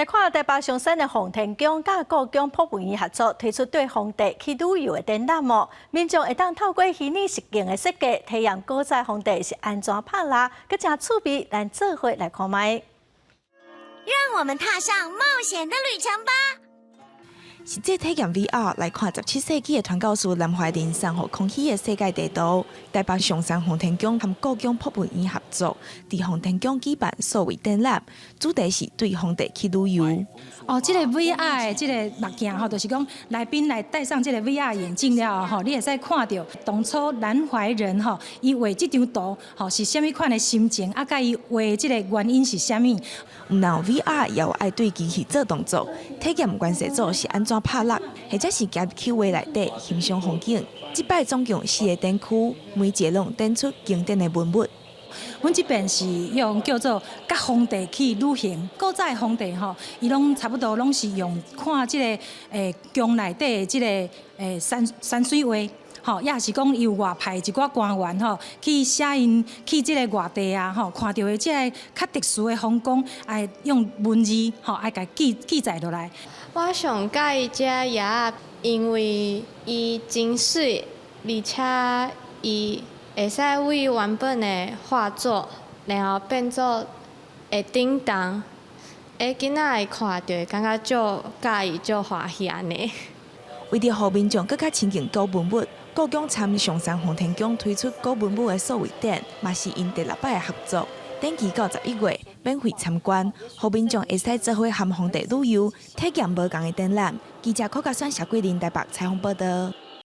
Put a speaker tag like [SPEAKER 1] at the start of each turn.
[SPEAKER 1] 来看台北松山的洪天宫甲故宫博物院合作推出对皇帝去旅游的展览幕，民众会当透过虚拟实境的设计，体验古早皇帝是安怎拍蜡，佮真趣味，咱做伙来看卖。
[SPEAKER 2] 让我们踏上冒险的旅程吧！
[SPEAKER 3] 实际体验 VR 来看17世纪的传教士南怀仁送予空气的世界地图。台北松山洪天宫和故宫博物院合作，伫洪天宫举办所谓展览，主题是对皇帝去旅游。
[SPEAKER 4] 这个 VR 的这个目镜吼，就是讲来宾来戴上这个 VR 眼镜了后，你会使看到当初南怀仁吼，伊画这张图吼是虾米款的心情，甲伊画这个原因是虾米？
[SPEAKER 3] 唔但有 VR， 也有爱对机器做动作，体验关系组是安怎拍蜡，或者是行入去画内底欣赏风景。这摆总共4个展区，每一个拢展出经典的文物。
[SPEAKER 4] 阮这边是用叫做甲皇帝去旅行，古早皇帝吼，伊拢差不多拢是用看这个宫内底这个山水画。吼，也是讲由外派一寡官员吼，去写因去即个外地啊，吼，看到的即个较特殊的风光，爱用文字吼，爱甲记载落来。
[SPEAKER 5] 我上介意这也因为伊真水，而且伊会使为原本的画作，然后变做会叮当，囡仔会看到，感觉足介意、足欢喜安尼。
[SPEAKER 3] 为着互民众更加亲近古文物，故宫参松山洪天宫推出古文物的所谓展，嘛是因第6摆的合作。展期到11月，免费参观，互民众会使做伙和皇帝旅游，体验无同的展览。记者柯家选小桂林台北采访报道。